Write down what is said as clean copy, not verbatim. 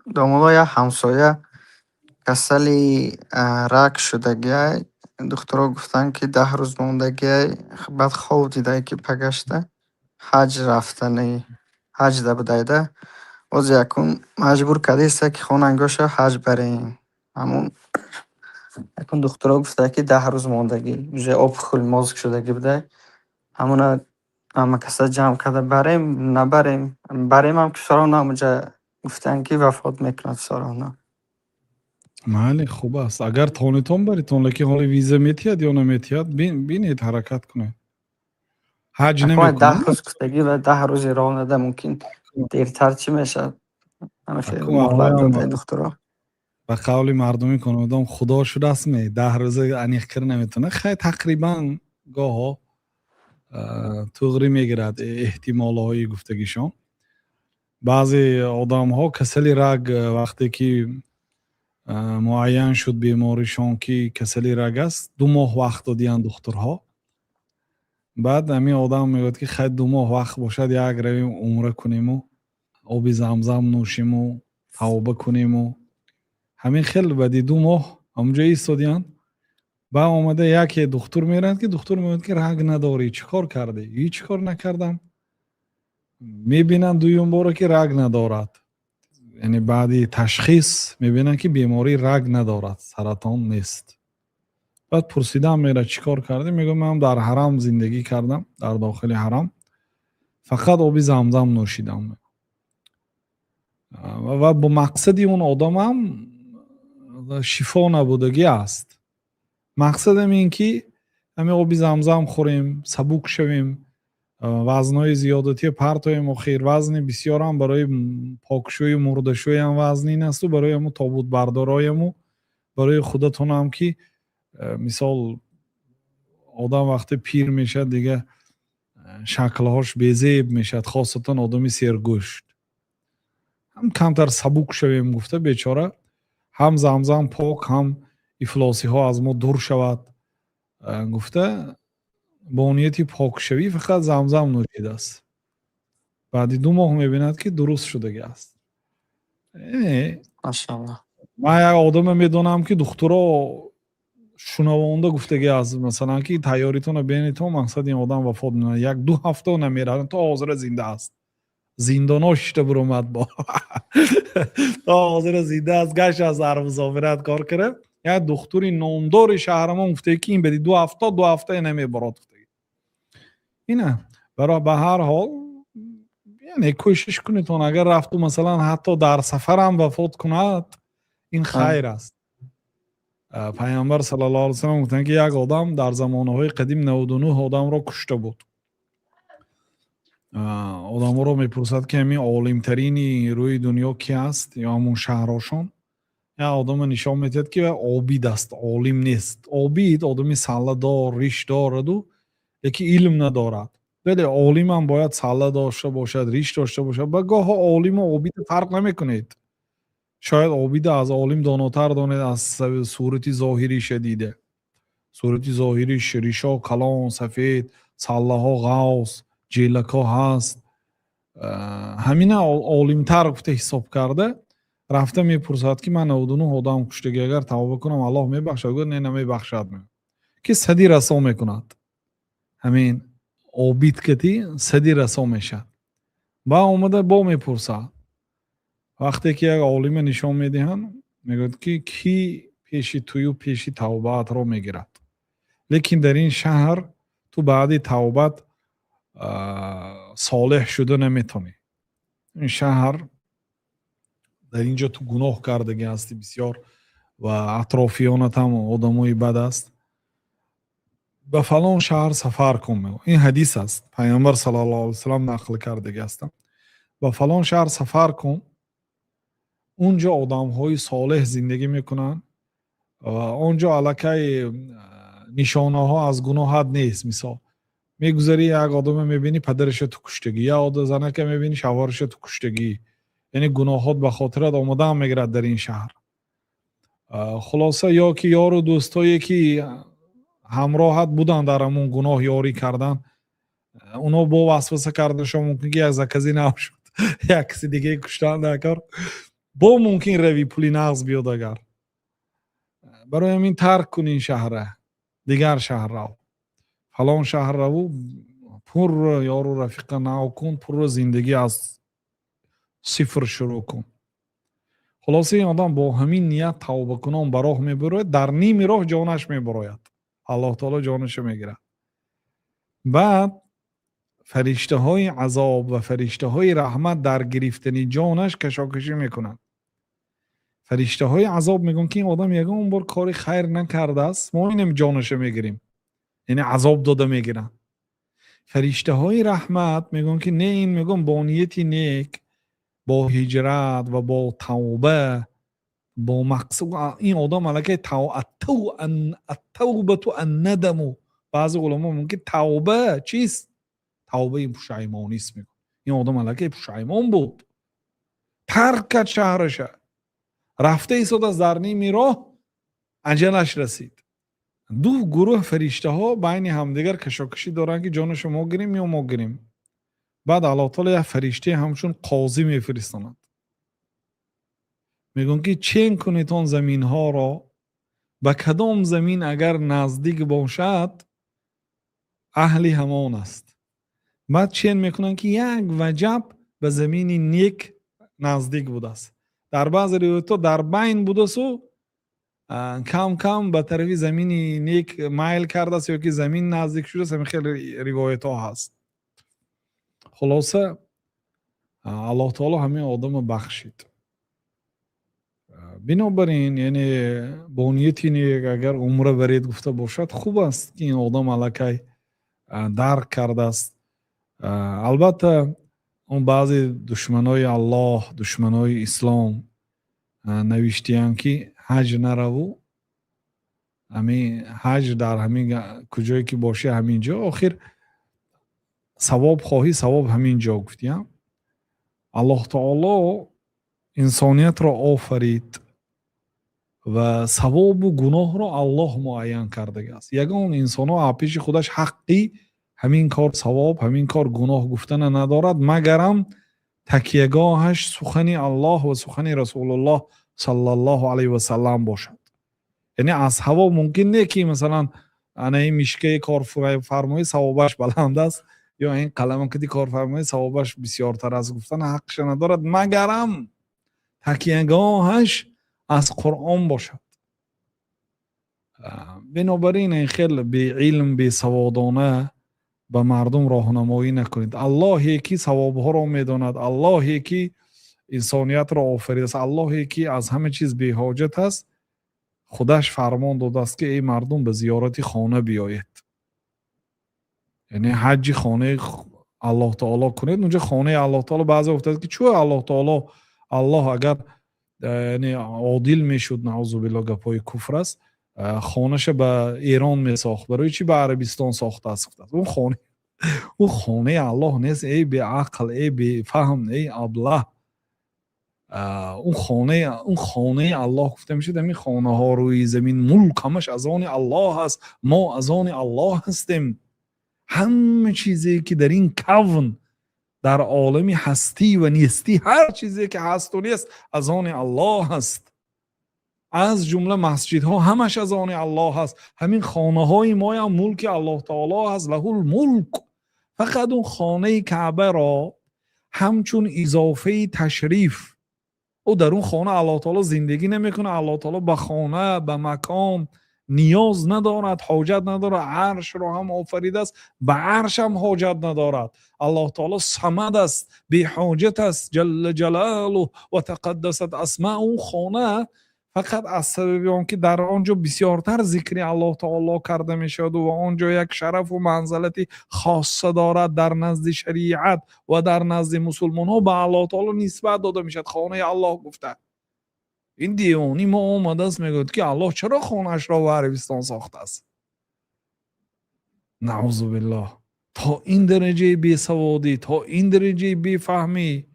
домода як ҳамсоя касали рак шудагиай. Духтуро гуфтанд ки 10 рӯз мондагиай. Баъд хоб дидае ки па гашта ҳаҷ рафтани ҳаҷда будайда. Боз якун маҷбур кардиста ки хонангоша ҳаҷ барем. Ҳамун якун духтуро гуфтаа ки 10 рӯз мондагӣ уже опухоли мозг шудаги будай. Ҳамуна ҳама каса ҷамъ карда барем, набарем. Баремам ки сорон намуҷа гуфтанд ки вафот мекунад сорона. майли хуб аст. Агар тонитон баритон, лекин ҳоли виза метиҳад ё наметиҳад, бинед ҳаракат кунед. ҳаҷ Акомай 10 намекунад. рӯз гуфтагӣ ва 10 рӯзи роҳ нада мумкин дертар чӣ мешавад? Ҳама хеле Акум муҳлат алоям додаи духтуро. ба қавли мардуми кунодам худо шудасме 10 рӯза аниқ кир наметавонад. Хай тақрибан гоҳо туғри мегирад эҳтимолҳои гуфтагишон. баъзе одамҳо касали раг вақте ки муайян шуд беморишон ки касали раг аст, 2 моҳ вақт додиянд духтурҳо. баъд ҳамин одам мегӯяд ки хай 2 моҳ вақт бошад, як равем умра кунему, оби замзам нӯшему, тавба кунему. ҳамин хел баъди 2 моҳ ҳамунҷо истодиянд. ба омада яке духтур меранд ки духтур мегӯяд ки раг надорӣ, чӣ кор кардӣ? Ҳеҷ кор накардам. мебинанд дуюм бора ки раг надорад. яъне баъди ташхис мебинанд ки беморӣ раг надорад, саратон нест. баъд пурсидан мера чӣ кор кардӣ? Мегӯям ман дар ҳарам зиндагӣ кардам, дар дохили ҳарам. Фақат оби замзам нӯшидам. ва бо мақсади он одамам шифо набудагӣ аст. мақсадам ин ки ҳамин оби замзам хӯрем, сабук шавем, вазнои зиёдатиро партоем. охир вазни бисёрам барои покшӯи мурдашӯям вазнин асту барои ҳамун тобутбардорояму барои худатонам ки мисол одам вақте пир мешад дига шаклҳош безеб мешад, хосатан одами сергӯшт. ҳам камтар сабук шавем гуфта бечора ҳам замзам пок, ҳам ифлосиҳо аз мо дур шавад гуфта бо нияти покшавӣ фақат замзам нӯшидааст. баъди 2 моҳ мебинад ки дуруст шудагиаст. Машаллоҳ. ман як одаме медонам ки духтуро шунавонда гуфтагиаст, масалан ки тайёритона бене то мақсади ин одам вафот мекунад. 1-2 ҳафта намерад, то ҳозира зинда аст. зиндоно шишта буромад бо то ҳозира зинда аст. гашт аз дар мусофират кор кард. як духтури номдори шаҳрамон гуфтаги ки ин баъди 2 ҳафта намеборад. ина барои ба ҳар ҳол яъне кӯшиш кунед он агар рафту масалан ҳатто дар сафарам вафот кунад, ин хайр аст. пайғамбар саллаллоҳу алайҳи вассалам гуфтанд ки як одам дар замонаҳои қадим 99 одамро кушта буд. одаморо мепурсад ки ҳамин олимтарини рӯи дунё ки аст ё ҳамун шаҳрошон. як одама нишон медиҳад ки обид аст, олим нест. обид одами салладор, риш дораду лекин илм надорад. вале олимам бояд салла дошта бошад, риш дошта бошад. ба гоҳо олиму обид фарқ намекунед. шояд обида аз олим донотар донед аз сурати зоҳириша дида. сурати зоҳириш ришо калон, сафед, саллаҳо ғавс, ҷелакҳо ҳаст. ҳамина олимтар гуфта ҳисоб карда рафта мепурсад ки ман 99 одам куштагӣ агар тавба кунам Аллоҳ мебахшад? Гӯяд не намебахшад. ки сади расо мекунад. ҳамин обид кати сади расо мешад. ба омада бо мепурсад. вақте ки як олима нишон медиҳанд мегӯяд ки кӣ пеши тую пеши тавбаатро мегирад. лекин дар ин шаҳр ту баъди тавбат солеҳ шуда наметонӣ. ин шаҳр дар ин ҷо ту гуноҳ кардагӣ ҳастӣ бисёр ва атрофиёнат ҳам одамои бад аст. ба фалон шаҳр сафар кун. ин ҳадис аст. пайғамбар саллаллоҳу алайҳи вассалам нақл кардаги ҳастанд. ба фалон шаҳр сафар кун. унҷо одамҳои солеҳ зиндагӣ мекунанд. онҷо аллакай нишонаҳо аз гуноҳат нест. мисол мегузарӣ як одаме мебинӣ падараша ту куштагӣ, як занака мебинӣ шавҳараша ту куштагӣ. яъне гуноҳот ба хотират омадан мегирад дар ин шаҳр. хулоса ё ки ёру дӯстое ки ҳамроҳат буданд дар ҳамун гуноҳ ёрӣ кардан, оно бо васваса карда шумо мумкин ки як заказӣ набошад. як киси дигаи куштан дар кор. бо мумкин рави пули нағз биёд. агар барои ҳамин тарк кун ин шаҳра, дигар шаҳр рав, фалон шаҳр раву, пурра ёру рафиқа нав кун, пурра зиндагӣ аз сифр шурӯъ кун. خلاصه این آدم با همین نیت توبه کنان به راه میبره، در نیم راه جانش میبراید، الله تعالی جانش میگیره. بعد فرشته های عذاب و فرشته های رحمت در گرفتن جانش کشاکشی میکنند. فرشته های عذاب میگن که این آدم یگان بار کاری خیر نکرده است، ما اینم جانش میگیریم، یعنی عذاب داده میگیرن. فرشته های رحمت میگن که نه، این میگن با نیتی نیک، با هجرت و با توبه، با مقصود این آدم علاقه التوبه تو الندم. بعضی علما میگن که توبه چیست؟ توبه پشیمانی است. میگن این آدم علاقه پشیمان بود، ترک کرد شهرش، رفته ایستاد از در نیم راه، اجلش رسید. دو گروه فرشته ها بین همدیگر کشاکشی دارن که جانش ما گیریم یا ما گیریم. بعد الله تعالی یک فرشته همچون قاضی میفرستند، میگن که چین کنید آن زمین ها را، به کدام زمین اگر نزدیک باشد اهل همان است. بعد چین میکنن که یک وجب به زمین نیک نزدیک بوده است، در بعض روایت ها در بین بوده است و کم کم به طرف زمین نیک مایل کرده است یا که زمین نزدیک شده است. همین خیلی روایت ها هست. خلاصه الله تعالی همین آدم بخشید. بنابراین یعنی با نیتی نیک اگر عمره برید گفته باشد، خوب است که این آدم علاقه درک کرده است. البته اون بعضی دشمنای الله، دشمنای اسلام نوشتیان که حج نرو، همین حج در همین کجایی که باشه همینجا، آخر ثواب خواهی، ثواب همینجا. گفتیم الله تعالی انسانیت را آفرید و ثواب و گناه را الله معین کرده است. یگان انسان ها پیش خودش حقی همین کار ثواب، همین کار گناه گفتن ندارد، مگرم تکیهگاهش سخن الله و سخن رسول الله صلی الله علیه و سلم باشد. یعنی از هوا ممکن نه که مثلا این میشکه کارفرمایی ثوابش بلند است یا این قلم کدی کارفرمایی ثوابش بسیارتر از گفتن حقش ندارد، مگرم تکیهگاهش از قرآن باشد. بنابراین این خیلی به علم، به سوادانه به مردم راهنمایی نکنید. الله یکی ثوابها را میداند، الله یکی انسانیت را آفریده است، الله یکی از همه چیز بی حاجت است. خودش فرمان داده است که ای مردم به زیارت خانه بیایید، یعنی حج خانه الله تعالی کنید. اونجا خانه الله تعالی بعضی افتاد که چون الله تعالی، الله اگر یعنی عادل میشد، نعوذ بالله گپای کفر است، خانهش به ایران میساخت، برای چی به عربستان ساخته است؟ اون خانه الله نیست. ای به عقل، ای به فهم، ای ابله، اون خانه الله گفته میشه. همین خانه ها روی زمین ملک همش از آن الله هست، ما از آن الله هستیم. همه چیزی که در این کون، در عالم هستی و نیستی، هر چیزی که هست و نیست از آن الله هست. از جمله مسجد ها همش از آن الله هست. همین خانه های ما هم ملک الله تعالی هست، له الملک. فقط اون خانه کعبه را همچون اضافه تشریف، او در اون خانه الله تعالی زندگی نمیکنه. الله تعالی به خانه، به مکان نیاز ندارد، حاجت ندارد. عرش را هم آفریده است، به عرش هم حاجت ندارد. الله تعالی صمد است، بی حاجت است، جل جلاله و تقدست اسماء. اون خانه فقط از سبب آنکه در آنجا بسیارتر ذکر الله تعالی کرده می شود و آنجا یک شرف و منزلتی خاصه دارد در نزد شریعت و در نزد مسلمان ها، به الله تعالی نسبت داده می شود. خانه الله گفته. این دیوانی ما آمده است میگوید که الله چرا خانهش را و عربستان ساخته است؟ نعوذ بالله. تا این درجه بی سوادی، تا این درجه بی فهمی